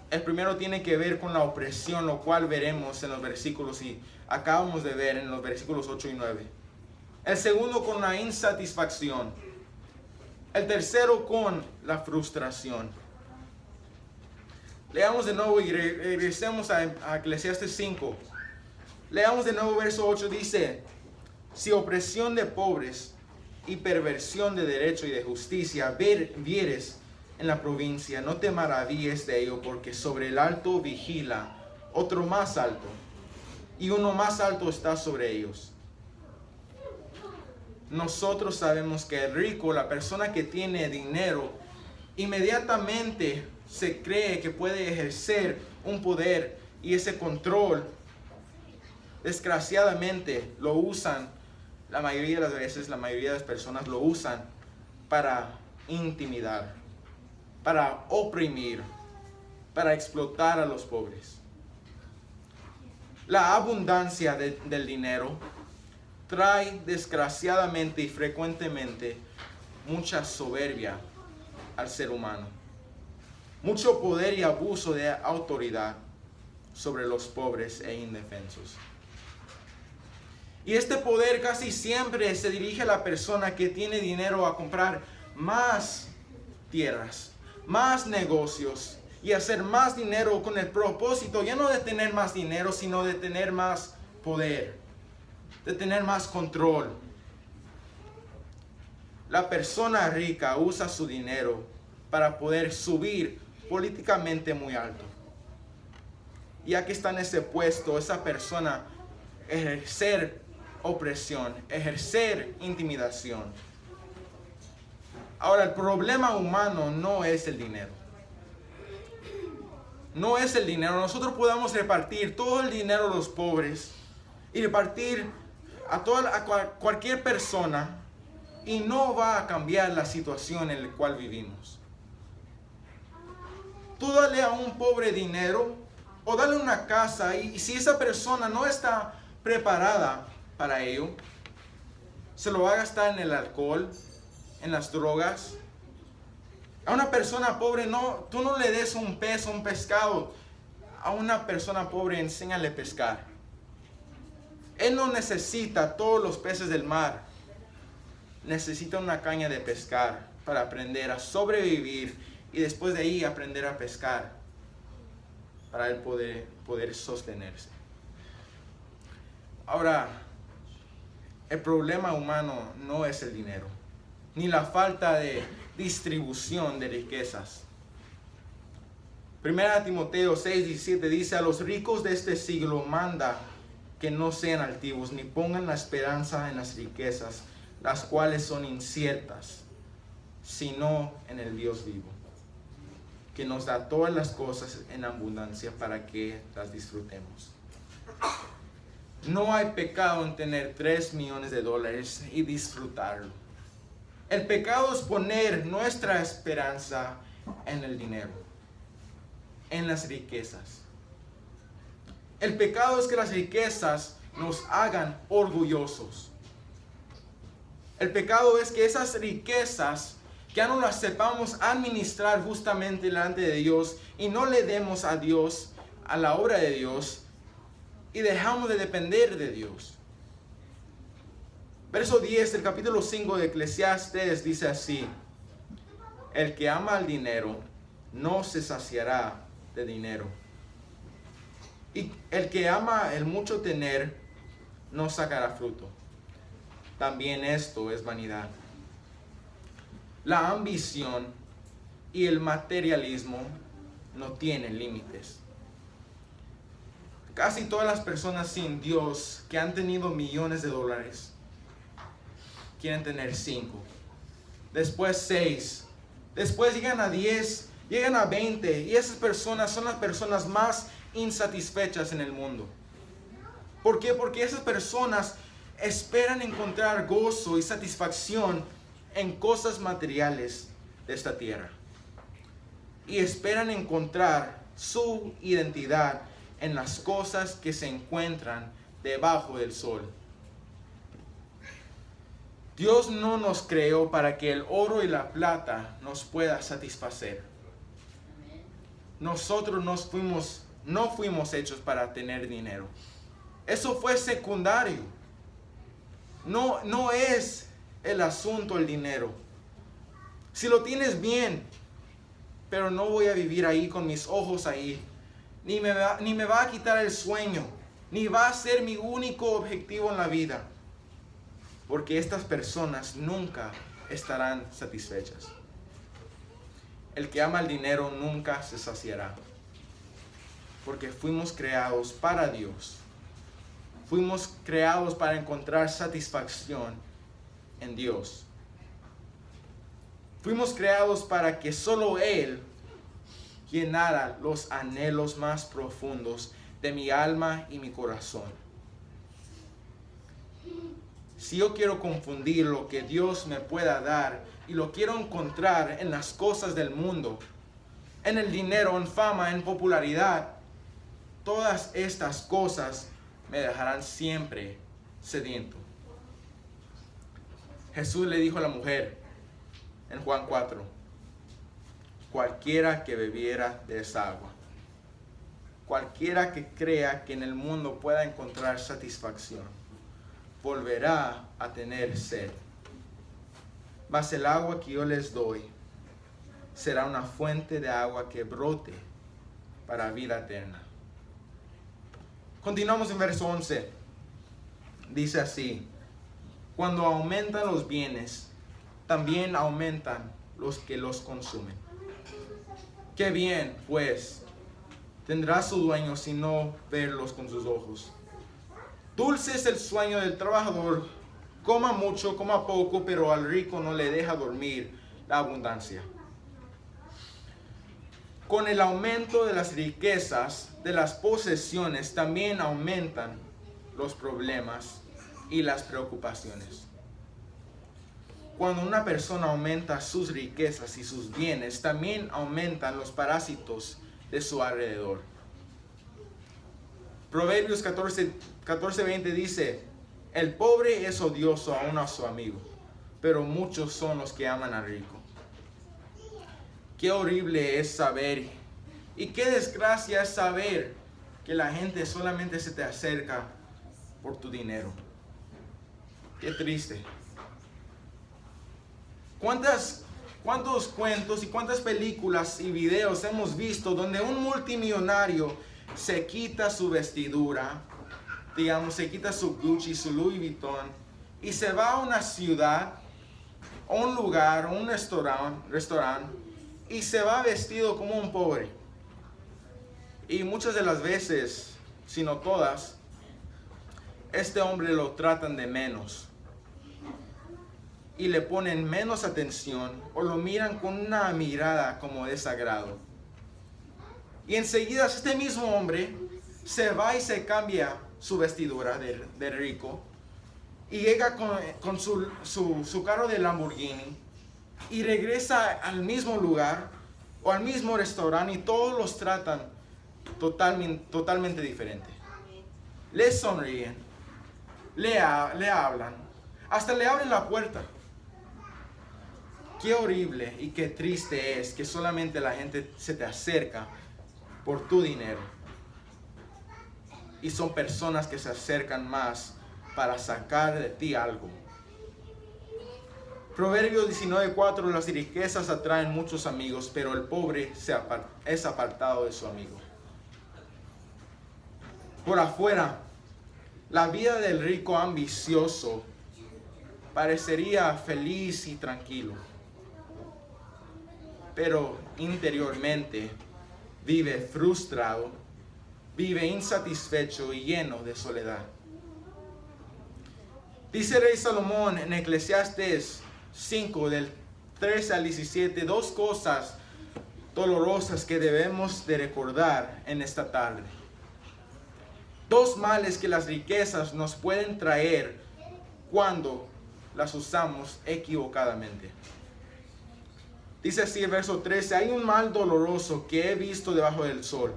El primero tiene que ver con la opresión, lo cual veremos en los versículos y acabamos de ver en los versículos 8 y 9. El segundo con la insatisfacción. El tercero con la frustración. Leamos de nuevo y regresemos a Eclesiastes 5. Leamos de nuevo verso 8, dice: si opresión de pobres y perversión de derecho y de justicia vieres en la provincia, no te maravilles de ello, porque sobre el alto vigila otro más alto, y uno más alto está sobre ellos. Nosotros sabemos que el rico, la persona que tiene dinero, inmediatamente se cree que puede ejercer un poder, y ese control, desgraciadamente, lo usan. La mayoría de las veces, la mayoría de las personas lo usan para intimidar, para oprimir, para explotar a los pobres. La abundancia del dinero trae desgraciadamente y frecuentemente mucha soberbia al ser humano, mucho poder y abuso de autoridad sobre los pobres e indefensos. Y este poder casi siempre se dirige a la persona que tiene dinero a comprar más tierras, más negocios y hacer más dinero con el propósito ya no de tener más dinero, sino de tener más poder, de tener más control. La persona rica usa su dinero para poder subir políticamente muy alto. Ya que está en ese puesto, esa persona ejercer opresión, ejercer intimidación. Ahora, el problema humano no es el dinero. No es el dinero. Nosotros podemos repartir todo el dinero a los pobres y repartir a cualquier persona, y no va a cambiar la situación en la cual vivimos. Tú dale a un pobre dinero o dale una casa, y si esa persona no está preparada para ello, se lo va a gastar en el alcohol, en las drogas. A una persona pobre tú no le des un pez o un pescado. A una persona pobre enséñale a pescar. Él no necesita todos los peces del mar. Necesita una caña de pescar para aprender a sobrevivir y después de ahí aprender a pescar para él poder sostenerse. Ahora, el problema humano no es el dinero, ni la falta de distribución de riquezas. 1 Timoteo 6:17 dice: a los ricos de este siglo manda que no sean altivos, ni pongan la esperanza en las riquezas, las cuales son inciertas, sino en el Dios vivo, que nos da todas las cosas en abundancia para que las disfrutemos. No hay pecado en tener $3 millones y disfrutarlo. El pecado es poner nuestra esperanza en el dinero, en las riquezas. El pecado es que las riquezas nos hagan orgullosos. El pecado es que esas riquezas ya no las sepamos administrar justamente delante de Dios y no le demos a Dios, a la obra de Dios, y dejamos de depender de Dios. Verso 10 del capítulo 5 de Eclesiastes dice así: el que ama el dinero no se saciará de dinero. Y el que ama el mucho tener no sacará fruto. También esto es vanidad. La ambición y el materialismo no tienen límites. Casi todas las personas sin Dios que han tenido millones de dólares quieren tener 5, después 6, después llegan a 10, llegan a 20, y esas personas son las personas más insatisfechas en el mundo. ¿Por qué? Porque esas personas esperan encontrar gozo y satisfacción en cosas materiales de esta tierra. Y esperan encontrar su identidad en las cosas que se encuentran debajo del sol. Dios no nos creó para que el oro y la plata nos pueda satisfacer. Nosotros no fuimos hechos para tener dinero. Eso fue secundario. No es el asunto el dinero. Si lo tienes bien, pero no voy a vivir ahí con mis ojos ahí. Ni me va a quitar el sueño, ni va a ser mi único objetivo en la vida. Porque estas personas nunca estarán satisfechas. El que ama el dinero nunca se saciará. Porque fuimos creados para Dios. Fuimos creados para encontrar satisfacción en Dios. Fuimos creados para que solo Él llenara los anhelos más profundos de mi alma y mi corazón. Si yo quiero confundir lo que Dios me pueda dar y lo quiero encontrar en las cosas del mundo, en el dinero, en fama, en popularidad, todas estas cosas me dejarán siempre sediento. Jesús le dijo a la mujer en Juan 4, cualquiera que bebiera de esa agua, cualquiera que crea que en el mundo pueda encontrar satisfacción, volverá a tener sed. Mas el agua que yo les doy será una fuente de agua que brote para vida eterna. Continuamos en verso 11. Dice así: cuando aumentan los bienes, también aumentan los que los consumen. Qué bien, pues, tendrá su dueño si no verlos con sus ojos. Dulce es el sueño del trabajador, coma mucho, coma poco, pero al rico no le deja dormir la abundancia. Con el aumento de las riquezas, de las posesiones, también aumentan los problemas y las preocupaciones. Cuando una persona aumenta sus riquezas y sus bienes, también aumentan los parásitos de su alrededor. Proverbios 14:20 dice: el pobre es odioso aún a su amigo, pero muchos son los que aman al rico. Qué horrible es saber, y qué desgracia es saber que la gente solamente se te acerca por tu dinero. Qué triste. ¿Cuántos cuentos y cuántas películas y videos hemos visto donde un multimillonario se quita su vestidura, digamos, se quita su Gucci, su Louis Vuitton, y se va a una ciudad, a un lugar, a un restaurante, y se va vestido como un pobre? Y muchas de las veces, si no todas, este hombre lo tratan de menos. Y le ponen menos atención o lo miran con una mirada como desagrado. Y enseguida este mismo hombre se va y se cambia su vestidura de rico y llega con su carro de Lamborghini y regresa al mismo lugar o al mismo restaurante y todos los tratan totalmente diferente. Le sonríen, le hablan, hasta le abren la puerta. Qué horrible y qué triste es que solamente la gente se te acerca por tu dinero. Y son personas que se acercan más para sacar de ti algo. Proverbios 19:4, las riquezas atraen muchos amigos, pero el pobre es apartado de su amigo. Por afuera, la vida del rico ambicioso parecería feliz y tranquilo, pero interiormente vive frustrado, vive insatisfecho y lleno de soledad. Dice Rey Salomón en Eclesiastes 5, del 13 al 17, dos cosas dolorosas que debemos de recordar en esta tarde. Dos males que las riquezas nos pueden traer cuando las usamos equivocadamente. Dice así el verso 13, hay un mal doloroso que he visto debajo del sol.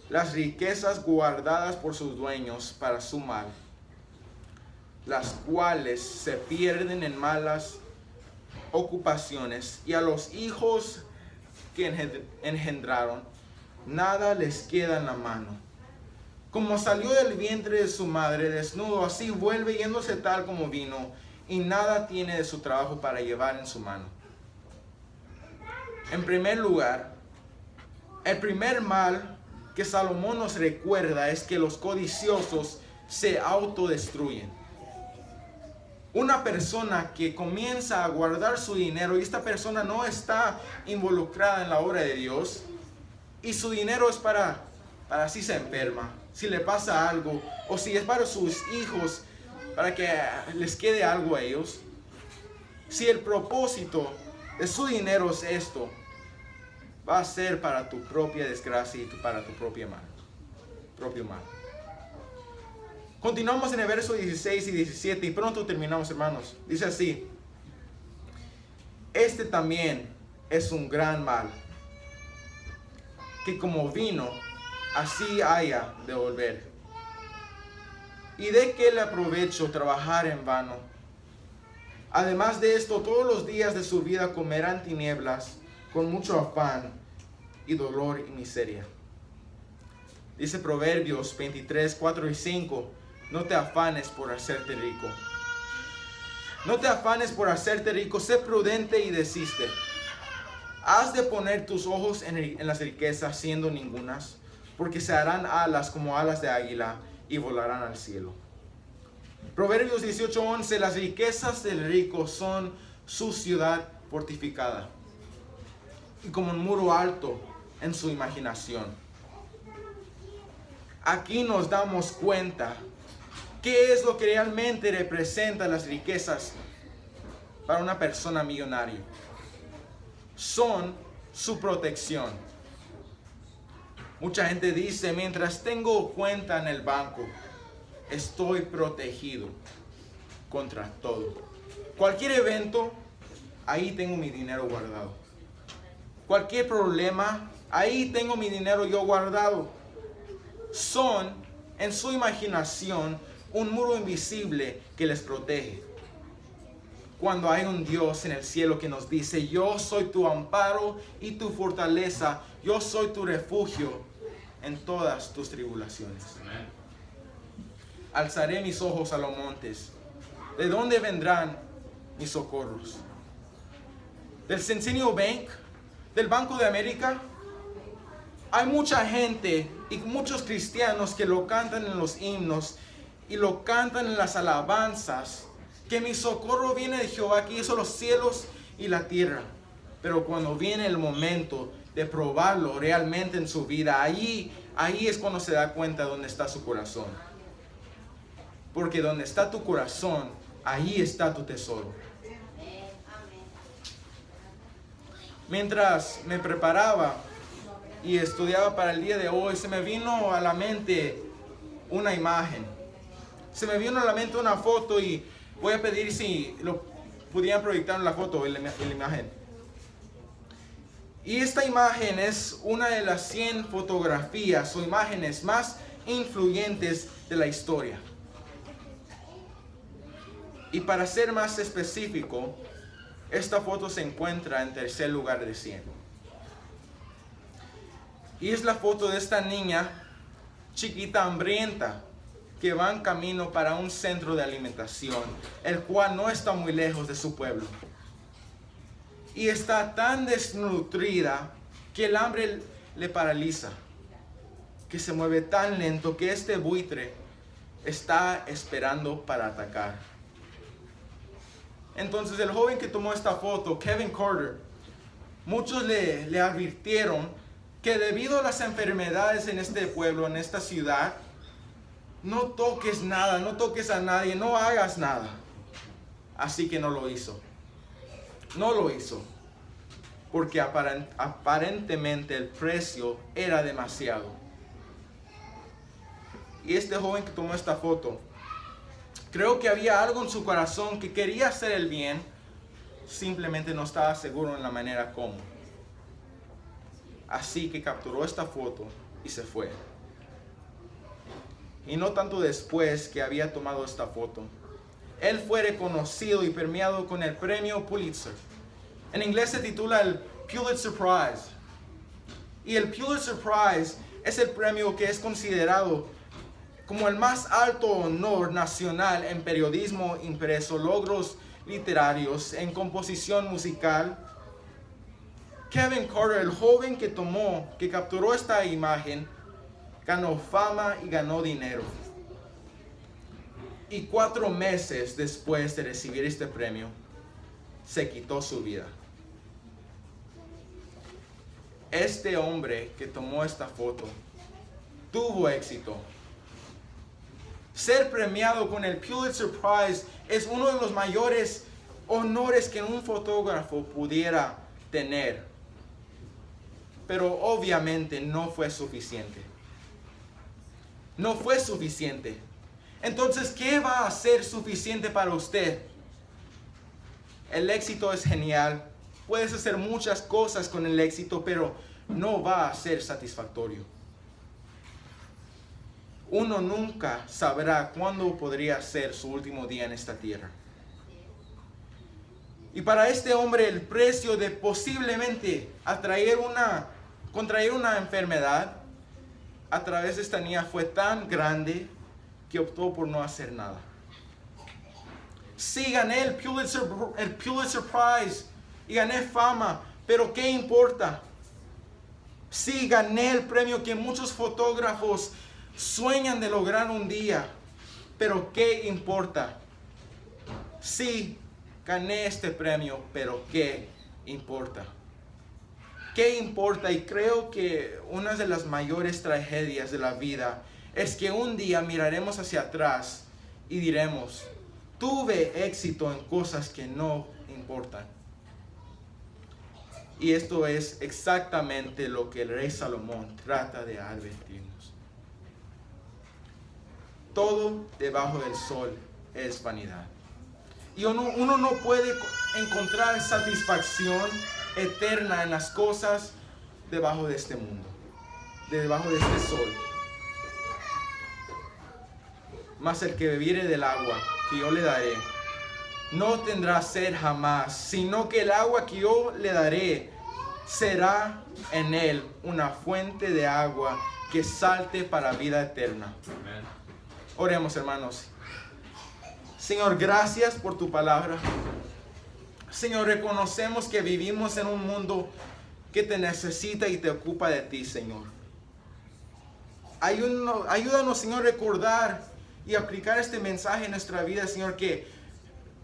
Las riquezas guardadas por sus dueños para su mal, las cuales se pierden en malas ocupaciones, y a los hijos que engendraron, nada les queda en la mano. Como salió del vientre de su madre desnudo, así vuelve yéndose tal como vino, y nada tiene de su trabajo para llevar en su mano. En primer lugar, el primer mal que Salomón nos recuerda es que los codiciosos se autodestruyen. Una persona que comienza a guardar su dinero y esta persona no está involucrada en la obra de Dios y su dinero es para si se enferma, si le pasa algo, o si es para sus hijos, para que les quede algo a ellos. Si el propósito de su dinero es esto, va a ser para tu propia desgracia y para tu propio mal. Continuamos en el verso 16 y 17 y pronto terminamos, hermanos. Dice así: este también es un gran mal, que como vino, así haya de volver. ¿Y de qué le aprovecho trabajar en vano? Además de esto, todos los días de su vida comerán tinieblas, con mucho afán y dolor y miseria. Dice Proverbios 23, 4 y 5, no te afanes por hacerte rico. No te afanes por hacerte rico, sé prudente y desiste. Has de poner tus ojos en las riquezas, siendo ningunas, porque se harán alas como alas de águila y volarán al cielo. Proverbios 18:11, las riquezas del rico son su ciudad fortificada y como un muro alto en su imaginación. Aquí nos damos cuenta qué es lo que realmente representa las riquezas para una persona millonaria. Son su protección. Mucha gente dice, mientras tengo cuenta en el banco, estoy protegido contra todo. Cualquier evento, ahí tengo mi dinero guardado. Cualquier problema, ahí tengo mi dinero yo guardado. Son, en su imaginación, un muro invisible que les protege. Cuando hay un Dios en el cielo que nos dice, yo soy tu amparo y tu fortaleza, yo soy tu refugio en todas tus tribulaciones. Amén. Alzaré mis ojos a los montes. ¿De dónde vendrán mis socorros? ¿Del Centennial Bank? ¿Del Banco de América? Hay mucha gente y muchos cristianos que lo cantan en los himnos y lo cantan en las alabanzas, que mi socorro viene de Jehová, que hizo los cielos y la tierra. Pero cuando viene el momento de probarlo realmente en su vida, ahí es cuando se da cuenta dónde está su corazón. Porque donde está tu corazón, ahí está tu tesoro. Mientras me preparaba y estudiaba para el día de hoy, se me vino a la mente una imagen. Se me vino a la mente una foto y voy a pedir si lo pudieran proyectar en la foto, en la imagen. Y esta imagen es una de las 100 fotografías o imágenes más influyentes de la historia. Y para ser más específico, esta foto se encuentra en tercer lugar de 100. Y es la foto de esta niña chiquita, hambrienta, que van camino para un centro de alimentación, el cual no está muy lejos de su pueblo. Y está tan desnutrida que el hambre le paraliza, que se mueve tan lento que este buitre está esperando para atacar. Entonces el joven que tomó esta foto, Kevin Carter, muchos le advirtieron que debido a las enfermedades en este pueblo, en esta ciudad, no toques nada, no toques a nadie, no hagas nada. Así que no lo hizo. No lo hizo. Porque aparentemente el precio era demasiado. Y este joven que tomó esta foto, creo que había algo en su corazón que quería hacer el bien, simplemente no estaba seguro en la manera como. Así que capturó esta foto y se fue. Y no tanto después que había tomado esta foto, él fue reconocido y premiado con el premio Pulitzer. En inglés se titula el Pulitzer Prize. Y el Pulitzer Prize es el premio que es considerado como el más alto honor nacional en periodismo impreso, logros literarios, en composición musical. Kevin Carter, el joven que capturó esta imagen, ganó fama y ganó dinero. Y 4 meses después de recibir este premio, se quitó su vida. Este hombre que tomó esta foto tuvo éxito. Ser premiado con el Pulitzer Prize es uno de los mayores honores que un fotógrafo pudiera tener. Pero obviamente no fue suficiente. No fue suficiente. Entonces, ¿qué va a ser suficiente para usted? El éxito es genial. Puedes hacer muchas cosas con el éxito, pero no va a ser satisfactorio. Uno nunca sabrá cuándo podría ser su último día en esta tierra. Y para este hombre el precio de posiblemente contraer una enfermedad a través de esta niña fue tan grande que optó por no hacer nada. Sí, gané el Pulitzer Prize y gané fama, pero ¿qué importa? Sí, gané el premio que muchos fotógrafos sueñan de lograr un día, pero ¿qué importa? Sí, gané este premio, pero ¿qué importa? ¿Qué importa? Y creo que una de las mayores tragedias de la vida es que un día miraremos hacia atrás y diremos, tuve éxito en cosas que no importan. Y esto es exactamente lo que el rey Salomón trata de advertirnos. Todo debajo del sol es vanidad. Y uno no puede encontrar satisfacción eterna en las cosas debajo de este mundo, debajo de este sol. Mas el que bebiere del agua que yo le daré, no tendrá sed jamás, sino que el agua que yo le daré será en él una fuente de agua que salte para vida eterna. Amén. Oremos, hermanos. Señor, gracias por tu palabra. Señor, reconocemos que vivimos en un mundo que te necesita y te ocupa de ti, Señor. Ayúdanos, Señor, a recordar y aplicar este mensaje en nuestra vida, Señor, que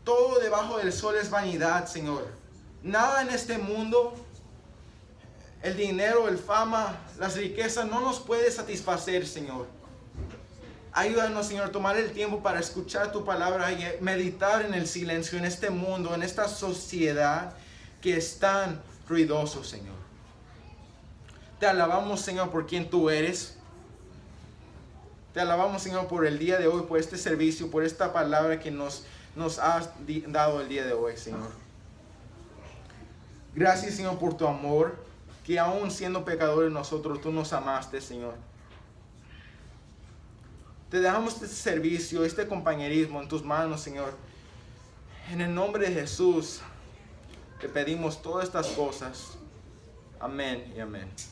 todo debajo del sol es vanidad, Señor. Nada en este mundo, el dinero, el fama, las riquezas, no nos puede satisfacer, Señor. Ayúdanos, Señor, a tomar el tiempo para escuchar tu palabra y meditar en el silencio, en este mundo, en esta sociedad que es tan ruidoso, Señor. Te alabamos, Señor, por quien tú eres. Te alabamos, Señor, por el día de hoy, por este servicio, por esta palabra que nos has dado el día de hoy, Señor. Gracias, Señor, por tu amor, que aún siendo pecadores nosotros, tú nos amaste, Señor. Te dejamos este servicio, este compañerismo en tus manos, Señor. En el nombre de Jesús, te pedimos todas estas cosas. Amén y amén.